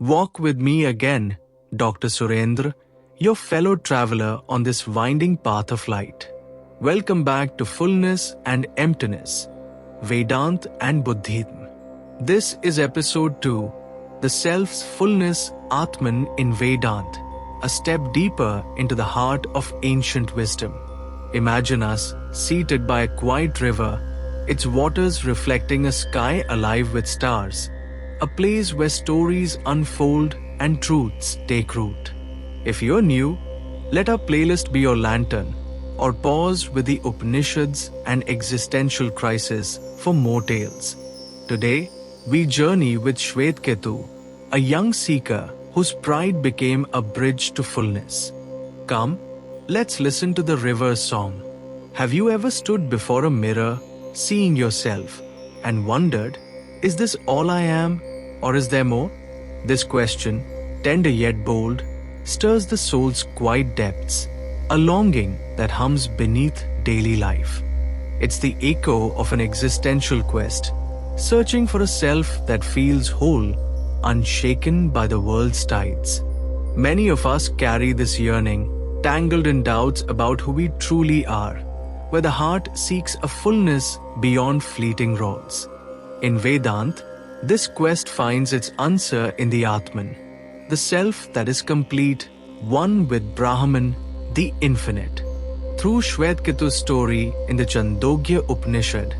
Walk with me again, Dr. Surendra, your fellow traveler on this winding path of light. Welcome back to Fullness and Emptiness, Vedanta and Buddhism. This is episode 2, the self's fullness, Atman in Vedanta, a step deeper into the heart of ancient wisdom. Imagine us seated by a quiet river, its waters reflecting a sky alive with stars, a place where stories unfold and truths take root. If you're new, let our playlist be your lantern, or pause with the Upanishads and existential crisis for more tales. Today, we journey with Shvetaketu, a young seeker whose pride became a bridge to fullness. Come, let's listen to the river's song. Have you ever stood before a mirror, seeing yourself, and wondered, is this all I am, or is there more? This question, tender yet bold, stirs the soul's quiet depths, a longing that hums beneath daily life. It's the echo of an existential quest, searching for a self that feels whole, unshaken by the world's tides. Many of us carry this yearning, tangled in doubts about who we truly are, where the heart seeks a fullness beyond fleeting roles. In Vedanta, this quest finds its answer in the Atman, the self that is complete, one with Brahman, the infinite. Through Shvetaketu's story in the Chandogya Upanishad,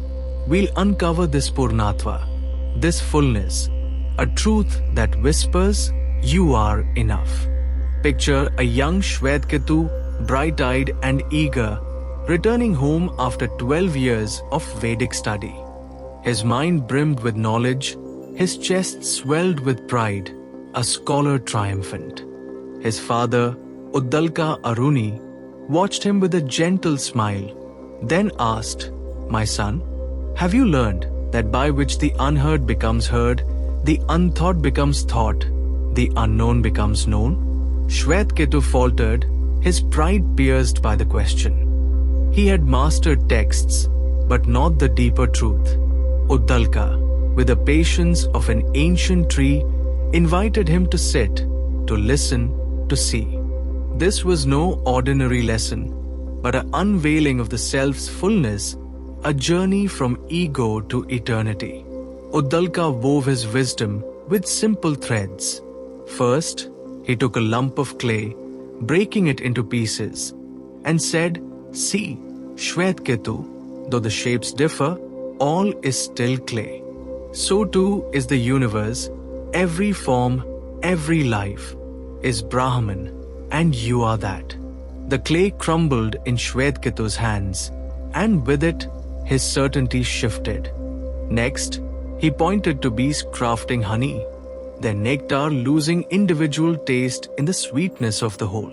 we'll uncover this Purnatva, this fullness, a truth that whispers, you are enough. Picture a young Shvetaketu, bright-eyed and eager, returning home after 12 years of Vedic study. His mind brimmed with knowledge, his chest swelled with pride, a scholar triumphant. His father, Uddalka Aruni, watched him with a gentle smile, then asked, "My son, have you learned that by which the unheard becomes heard, the unthought becomes thought, the unknown becomes known?" Shvetaketu faltered, his pride pierced by the question. He had mastered texts, but not the deeper truth. Uddalka, with the patience of an ancient tree, invited him to sit, to listen, to see. This was no ordinary lesson, but an unveiling of the self's fullness, a journey from ego to eternity. Uddalka wove his wisdom with simple threads. First, he took a lump of clay, breaking it into pieces, and said, "See, Shvetaketu, though the shapes differ, all is still clay. So too is the universe, every form, every life, is Brahman, and you are that." The clay crumbled in Shvetaketu's hands, and with it, his certainty shifted. Next, he pointed to bees crafting honey, their nectar losing individual taste in the sweetness of the whole.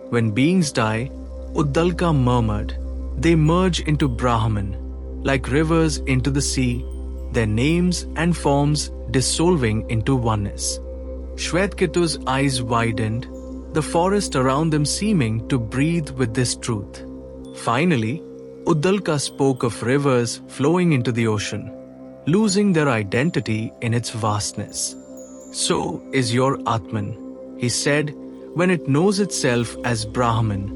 When beings die, Uddalka murmured, they merge into Brahman, like rivers into the sea, their names and forms dissolving into oneness. Shvetaketu's eyes widened, the forest around them seeming to breathe with this truth. Finally, Uddalka spoke of rivers flowing into the ocean, losing their identity in its vastness. So is your Atman, he said, when it knows itself as Brahman,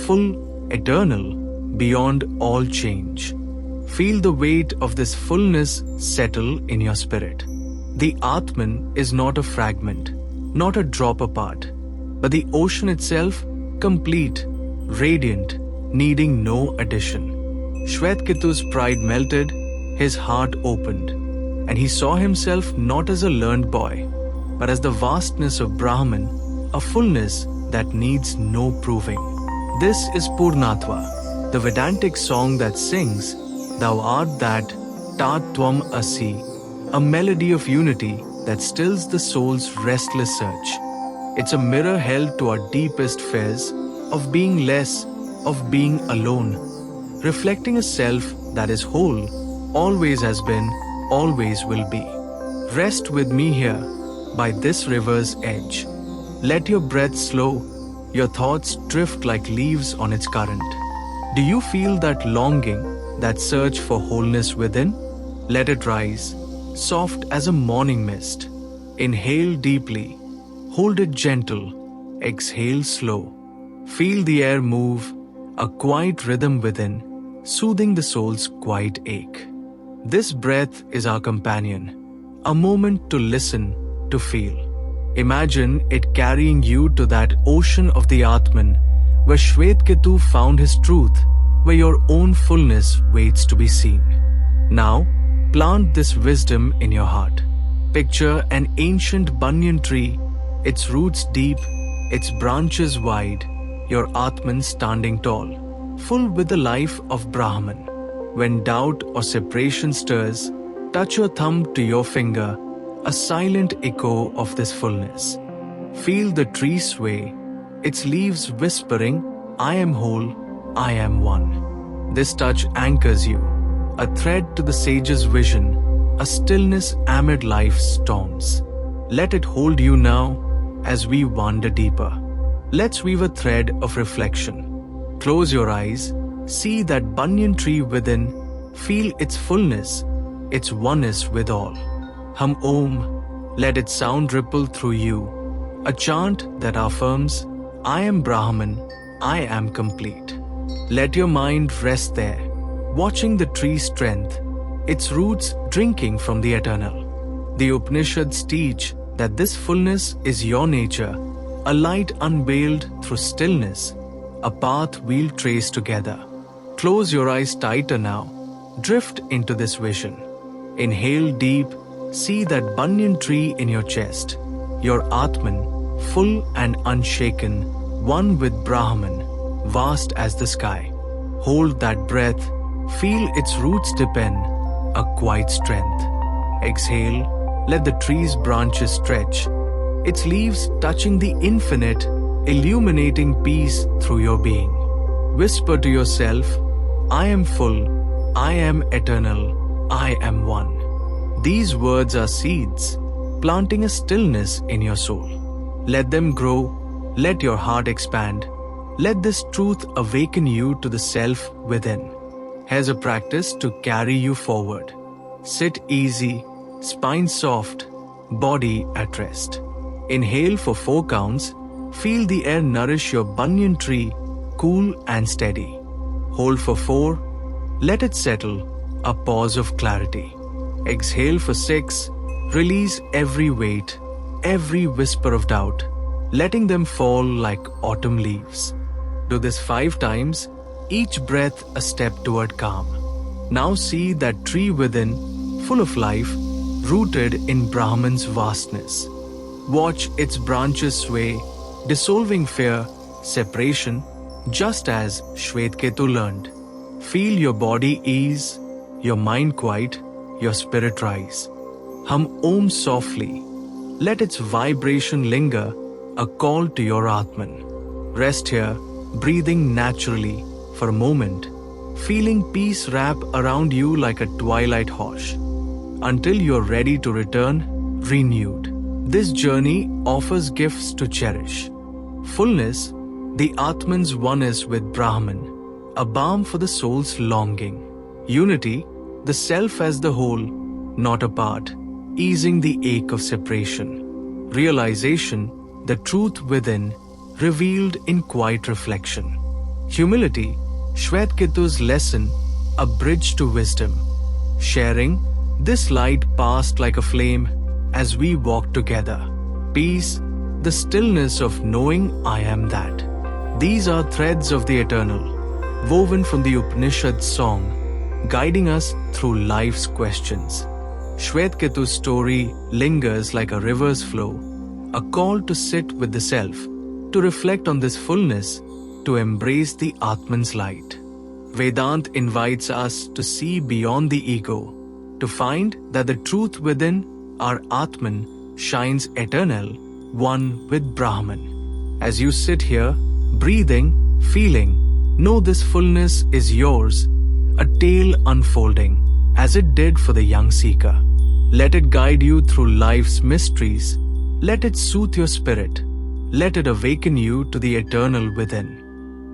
full, eternal, beyond all change. Feel the weight of this fullness settle in your spirit. The Atman is not a fragment, not a drop apart, but the ocean itself, complete, radiant, needing no addition. Shvetaketu's pride melted, his heart opened, and he saw himself not as a learned boy, but as the vastness of Brahman, a fullness that needs no proving. This is Purnatva, the Vedantic song that sings, "Thou art that, Tat Tvam Asi," a melody of unity that stills the soul's restless search. It's a mirror held to our deepest fears of being less, of being alone, reflecting a self that is whole, always has been, always will be. Rest with me here, by this river's edge. Let your breath slow, your thoughts drift like leaves on its current. Do you feel that longing, that search for wholeness within? Let it rise, soft as a morning mist. Inhale deeply, Hold it gentle. Exhale slow. Feel the air move, a quiet rhythm within, soothing the soul's quiet ache. This breath is our companion, a moment to listen, to feel. Imagine it carrying you to that ocean of the Atman, where Śvetaketu found his truth, where your own fullness waits to be seen. Now, plant this wisdom in your heart. Picture an ancient banyan tree, its roots deep, its branches wide, your Atman standing tall, full with the life of Brahman. When doubt or separation stirs, touch your thumb to your finger, a silent echo of this fullness. Feel the tree sway, its leaves whispering, I am whole, I am one. This touch anchors you, a thread to the sage's vision, a stillness amid life's storms. Let it hold you now as we wander deeper. Let's weave a thread of reflection. Close your eyes, see that banyan tree within, feel its fullness, its oneness with all. Hum Om, let its sound ripple through you, a chant that affirms, I am Brahman, I am complete. Let your mind rest there, watching the tree's strength, its roots drinking from the eternal. The Upanishads teach that this fullness is your nature, a light unveiled through stillness, a path we'll trace together. Close your eyes tighter now, drift into this vision. Inhale deep, see that banyan tree in your chest, your Atman, full and unshaken, one with Brahman, vast as the sky. Hold that breath, feel its roots deepen, a quiet strength. Exhale, let the tree's branches stretch, its leaves touching the infinite, illuminating peace through your being. Whisper to yourself, I am full, I am eternal, I am one. These words are seeds, planting a stillness in your soul. Let them grow, let your heart expand. Let this truth awaken you to the self within. Here's a practice to carry you forward. Sit easy, spine soft, body at rest. Inhale for 4 counts, feel the air nourish your banyan tree, cool and steady. Hold for 4, let it settle, a pause of clarity. Exhale for 6, release every weight, every whisper of doubt, letting them fall like autumn leaves. Do this 5 times, each breath a step toward calm. Now see that tree within, full of life, rooted in Brahman's vastness. Watch its branches sway, dissolving fear, separation, just as Shvetaketu learned. Feel your body ease, your mind quiet, your spirit rise. Hum Om softly. Let its vibration linger, a call to your Atman. Rest here, breathing naturally for a moment, feeling peace wrap around you like a twilight hush, until you're ready to return, renewed. This journey offers gifts to cherish. Fullness, the Atman's oneness with Brahman, a balm for the soul's longing. Unity, the self as the whole, not a part, easing the ache of separation. Realization, the truth within, revealed in quiet reflection. Humility, Śvetaketu's lesson, a bridge to wisdom. Sharing, this light passed like a flame as we walk together. Peace, the stillness of knowing I am that. These are threads of the eternal, woven from the Upanishad song, guiding us through life's questions. Śvetaketu's story lingers like a river's flow, a call to sit with the self, to reflect on this fullness, to embrace the Atman's light. Vedanta invites us to see beyond the ego, to find that the truth within our Atman shines eternal, one with Brahman. As you sit here, breathing, feeling, know this fullness is yours, a tale unfolding, as it did for the young seeker. Let it guide you through life's mysteries. Let it soothe your spirit. Let it awaken you to the eternal within.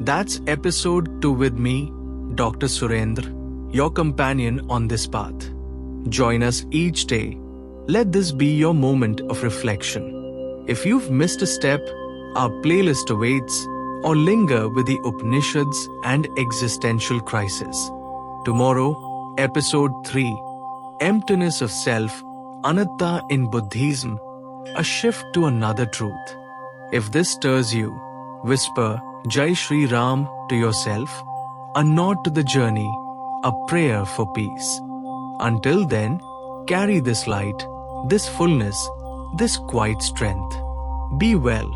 That's episode 2 with me, Dr. Surendra, your companion on this path. Join us each day. Let this be your moment of reflection. If you've missed a step, our playlist awaits, or linger with the Upanishads and existential crisis. Tomorrow, episode 3, Emptiness of Self, Anatta in Buddhism, a shift to another truth. If this stirs you, whisper Jai Shri Ram to yourself, a nod to the journey, a prayer for peace. Until then, carry this light, this fullness, this quiet strength. Be well.